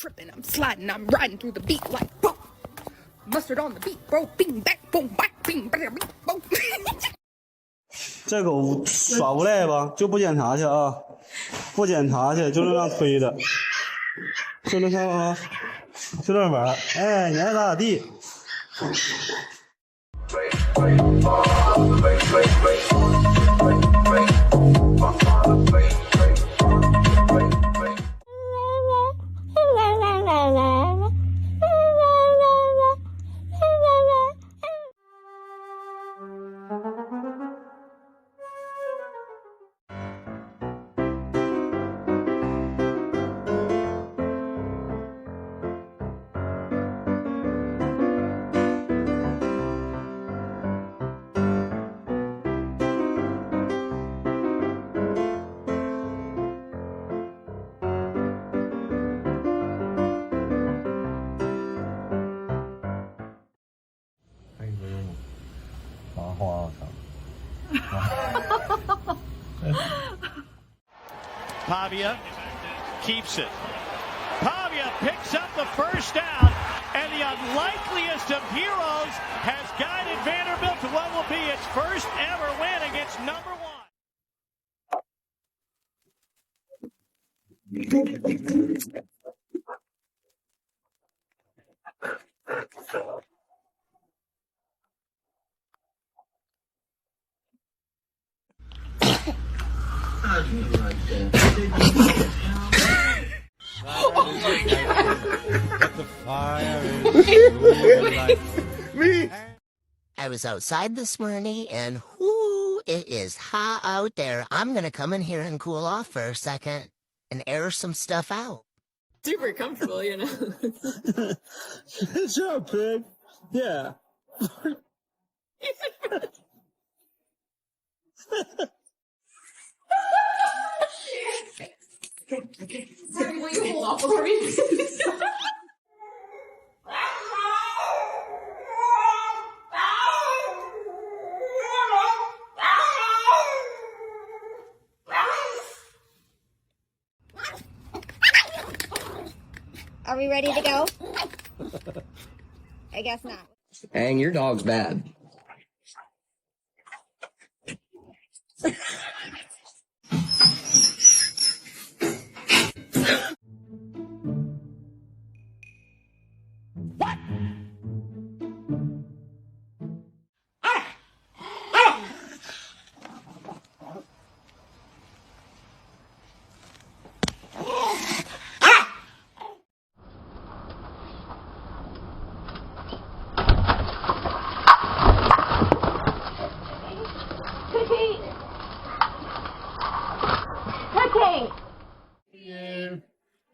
Tripping, I'm sliding, I'm riding through the beat like boom. Mustard on the beat, bro. Bing, back, boom, back, bing, bing, boom. 这狗耍无赖吧？就不检查去啊？不检查去，就这样推的，就那啥啊，就这玩儿。哎，你爱咋咋地。Pavia keeps it. Pavia picks up the first down, and the unlikeliest of heroes has guided Vanderbilt to what will be its first ever win against number one. I was outside this morning and whoo, it is hot out there. I'm gonna come in here and cool off for a second and air some stuff out. Super comfortable, you know. Good job, pig. Yeah. Sorry, will you hold off for me? Are we ready to go? I guess not. Dang, your dog's bad.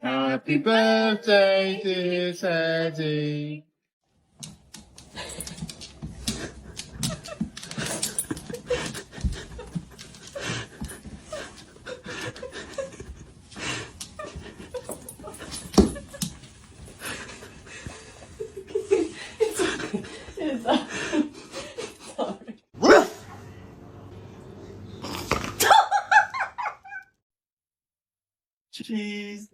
Happy birthday, dear Sadie. Cheese.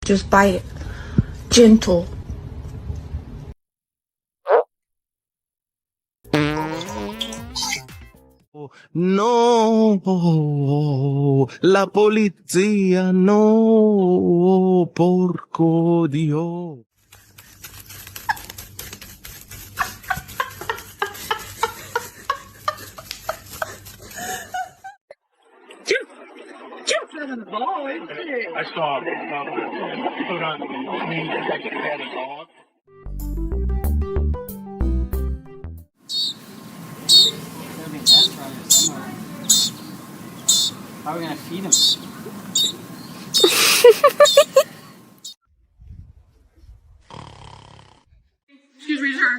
Just bite it. Gentle. No, la polizia, no, porco Dio. I saw put on the mean that you had a dog. There'll be a nest around here somewhere. How are we gonna feed him? Excuse me, sir.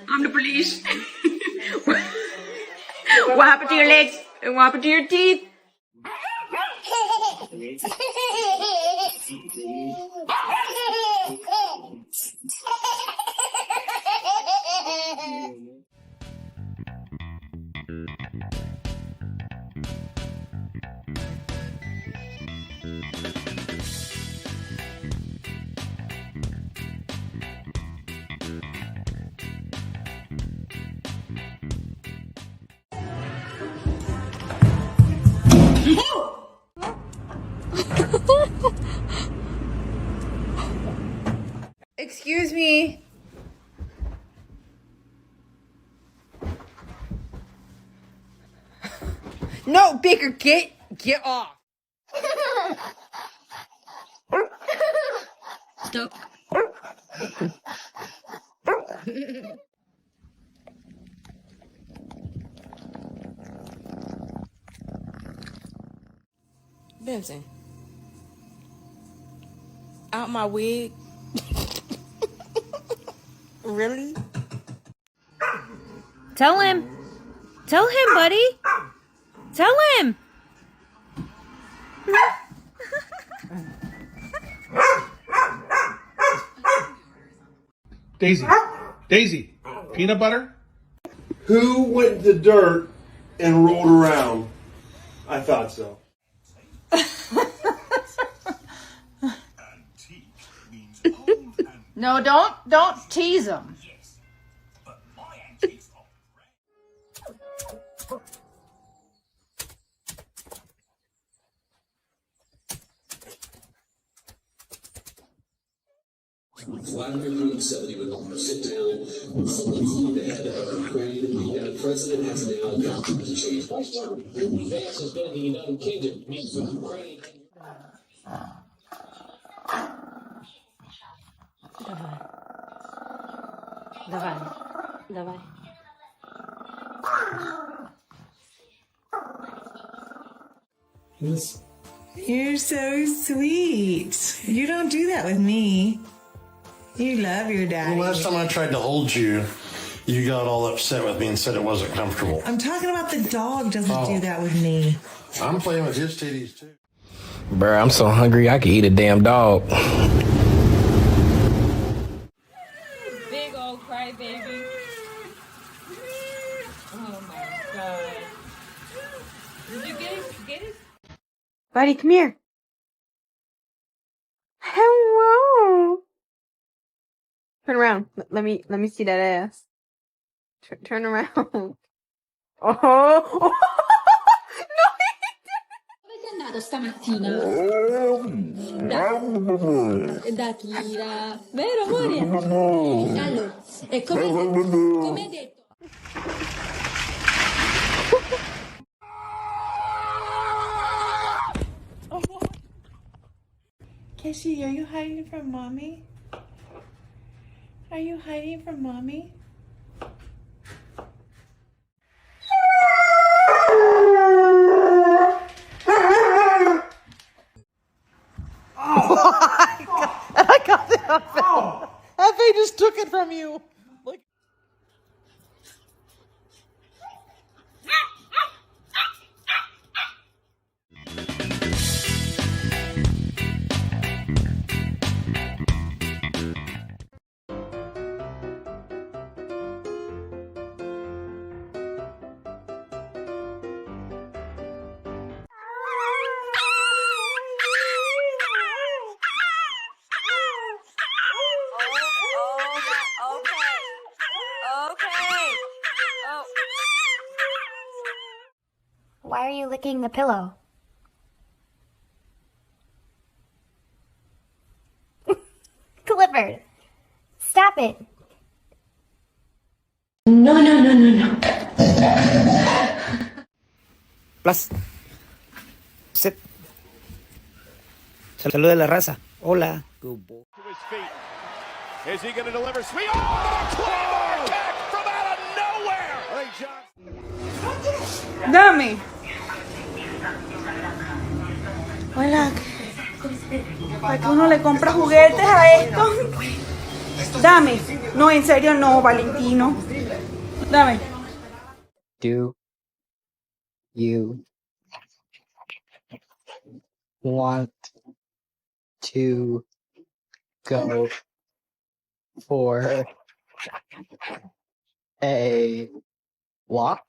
I'm the police. What happened to your legs? And what happened to your teeth? Excuse me. No, Baker, get off. Stop. Benson. Out my wig. Really? Tell him. Tell him, buddy. Tell him. Daisy, peanut butter? Who went to dirt and rolled around? I thought so. No, don't tease him. Sit down. The head of Ukraine, the president has now got to change. France has been the United Kingdom meets with Ukraine. Давай. You're so sweet. You don't do that with me. You love your daddy. The last time I tried to hold you, you got all upset with me and said it wasn't comfortable. I'm talking about the dog doesn't do that with me. I'm playing with his titties too. Bruh, I'm so hungry I could eat a damn dog. Big old crybaby. Oh my god. Did you get it? Buddy, come here. Hello. Turn around. Let me see that ass. Turn around. Oh. Dove sei andato stamattina? Da Kira. Vero amore? Allora, e come hai detto? Casey, are you hiding from mommy? Are you hiding from mommy? I got it. Effie just took it from you. Look. Why are you licking the pillow? Clifford, stop it. No. Plus. Sit. Saludos de la raza. Hola. Is he going to deliver? Sweet. Oh, Claymore kick from out of nowhere. Dame. Hola. ¿Para qué uno le compra juguetes a esto? Dame. No, en serio, no, Valentino. Dame. Do you want to go for a walk?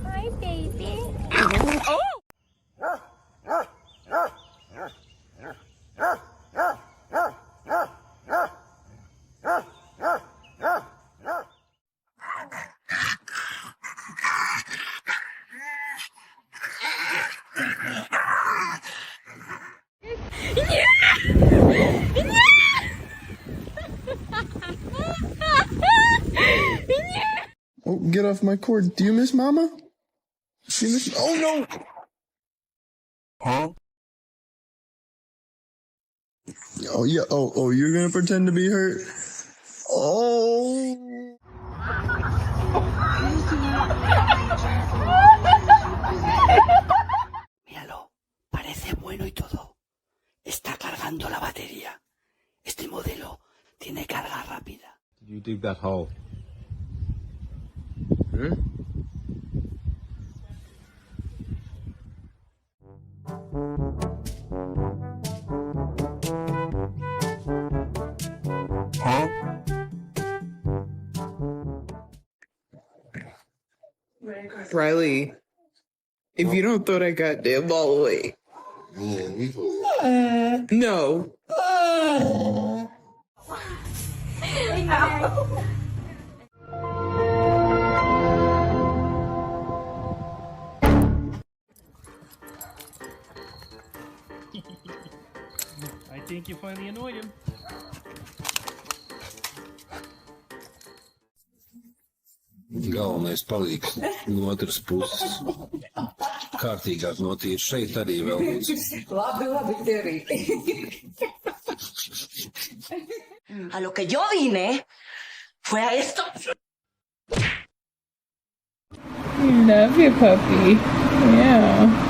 Hi, baby. Oh, get off my cord. Do you miss Mama? She miss. Oh no! Huh? Oh yeah. Oh, you're gonna pretend to be hurt. Oh. Míralo, parece bueno y todo. Está cargando la batería. Este modelo tiene carga rápida. Did you dig that hole? Hmm? Huh? Riley, if you don't throw that goddamn ball away. No. I think you finally annoyed him. Galvenais paliek no otras puses. Kārtīgāk notīri šeit arī vēl viens. Labi, Terry. A lo que yo vine fue a esto. Love you, puppy. Yeah.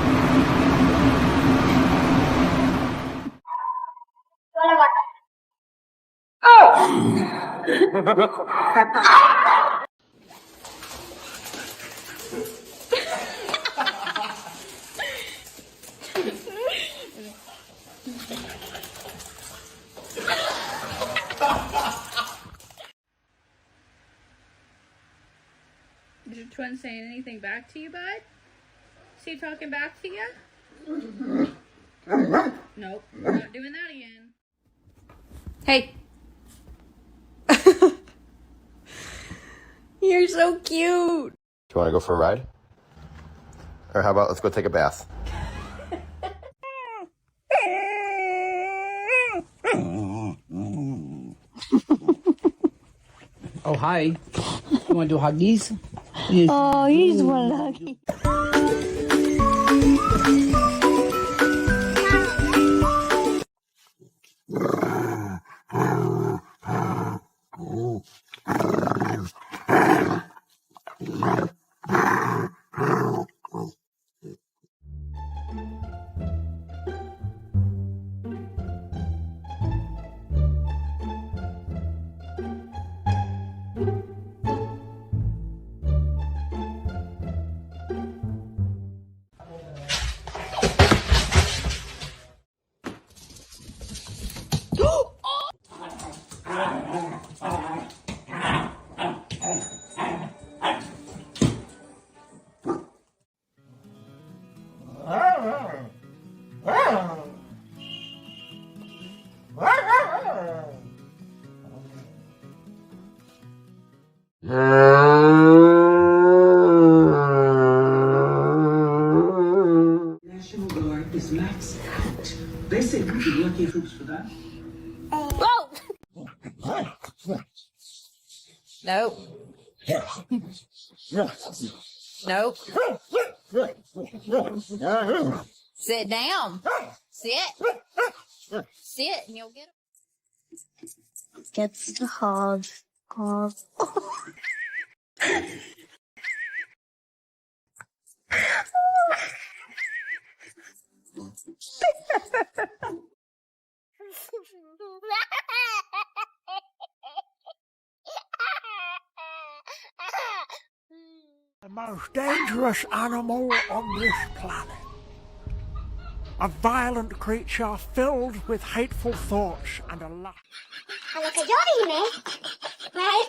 Did your twin say anything back to you, bud? Is he talking back to you? Nope, we're not doing that again. Hey. You're so cute. Do you want to go for a ride? Or how about let's go take a bath? Oh, hi. You want to do huggies? Oh, he's one lucky. National Guard is maxed out. They say we should lucky troops for that. Whoa! Nope. Nope. Sit down. Sit. Sit and you'll get it. Gets the hog. Hog. The most dangerous animal on this planet. A violent creature filled with hateful thoughts and a lot. A lo que yo dije, right?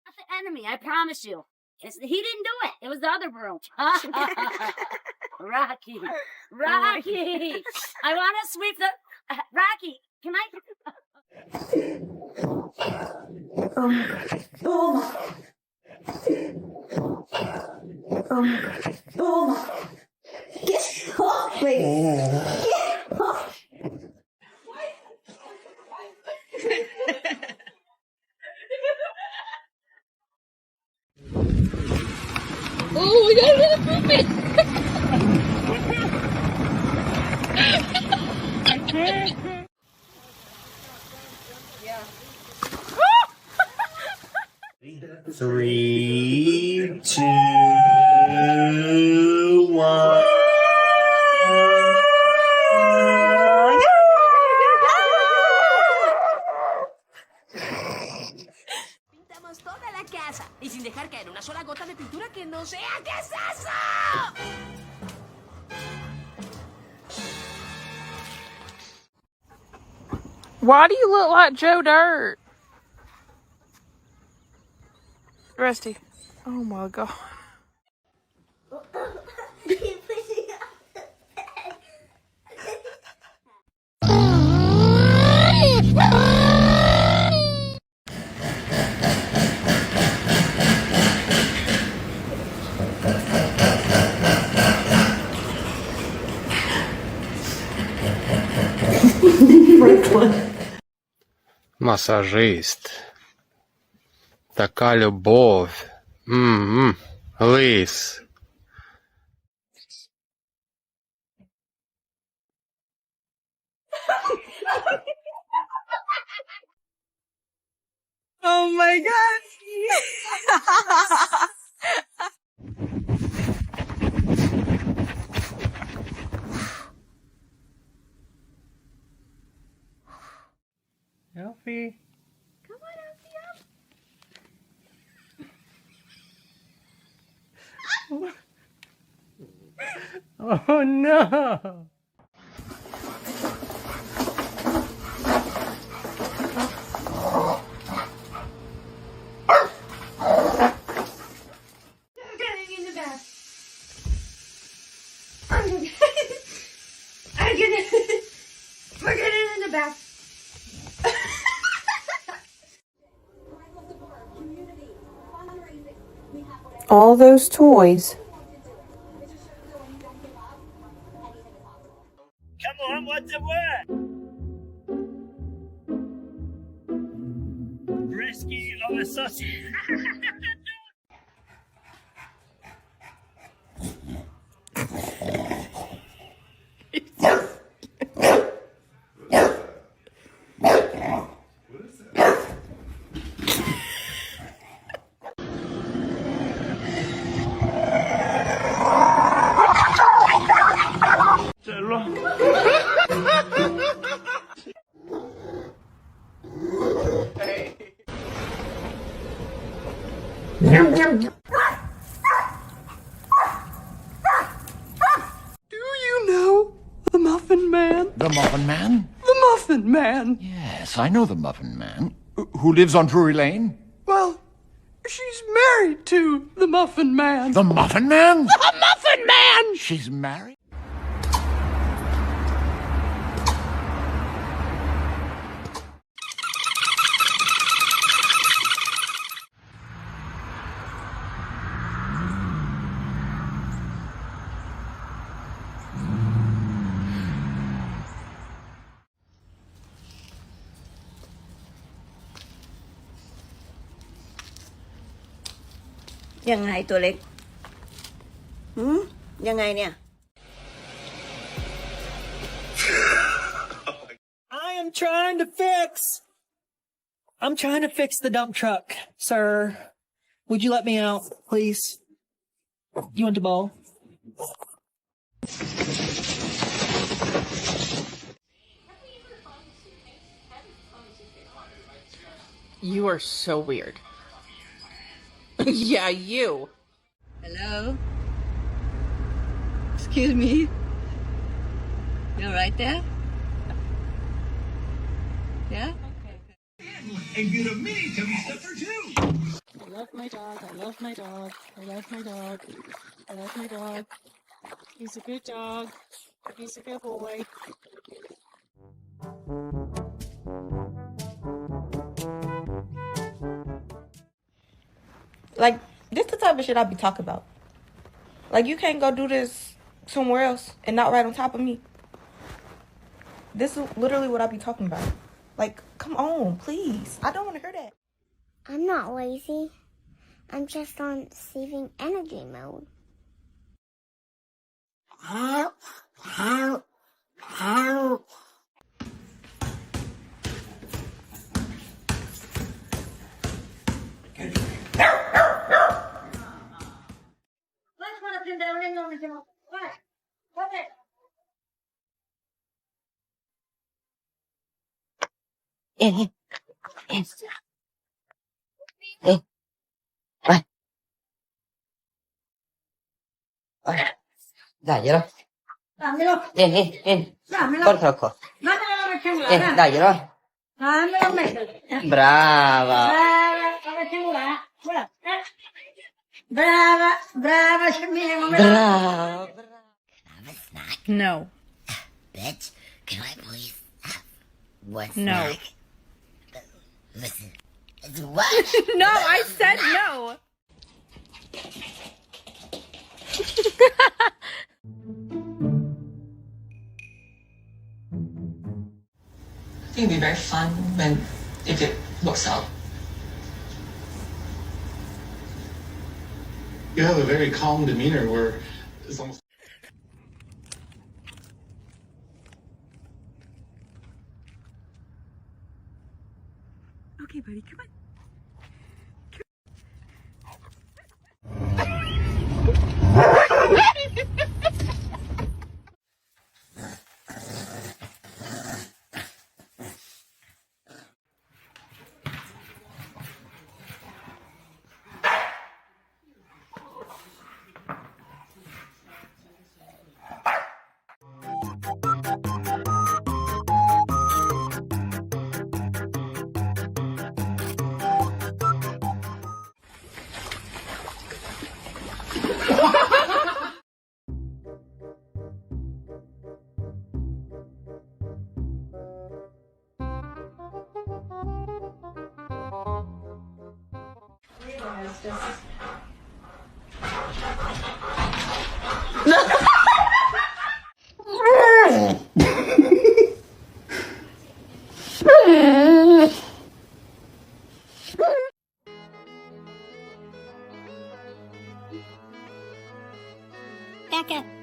That's the enemy, I promise you. He didn't do it. It was the other broom. Rocky. Rocky. I want to sweep the... Rocky, can I... Oh my god. Oh my god. Oh my god. Oh my god. Get off me. Get off. Oh, we got another poopy! Three, 2, 1. Pintamos toda la casa y sin dejar caer una sola gota de pintura que no sea. ¿Qué es eso? Why do you look like Joe Dirt? Rusty. Oh my god. Массажист. Така любовь. Лис. Oh my god. Alfie. Come on, Alfie. Oh no. I'm getting in the bath. We're getting in the bath. All those toys. Come on, what's the word? Rescue of a sausage. Do you know the Muffin Man? The Muffin Man? The Muffin Man. Yes, I know the Muffin Man. Who lives on Drury Lane? Well, she's married to the Muffin Man. The Muffin Man? The Muffin Man! She's married? ยังไงตัวเล็กยังไงเนี่ย I'm trying to fix the dump truck, sir. Would you let me out, please? You want the ball? You are so weird. Yeah, you. Hello? Excuse me? You're right there? Yeah? And get a mini tummy stuffer too. I love my dog. I love my dog. I love my dog. I love my dog. He's a good dog. He's a good boy. Like, this the type of shit I be talking about. Like, you can't go do this somewhere else and not right on top of me. This is literally what I be talking about. Like, come on, please. I don't want to hear that. I'm not lazy. I'm just on saving energy mode. Help. Help. Help. Daglielo. Dammelo. Dammelo. Portalo. Dammelo la cellulare. Daglielo. Dammelo a me. Brava. La cellulare. Brava. Brava, scemmina. Brava. No. Bitch, can I please have one No. snack? Listen. What? No, I said no. I think it'd be very fun if it works out. You have a very calm demeanor where it's almost. Okay, buddy, come on. Back up.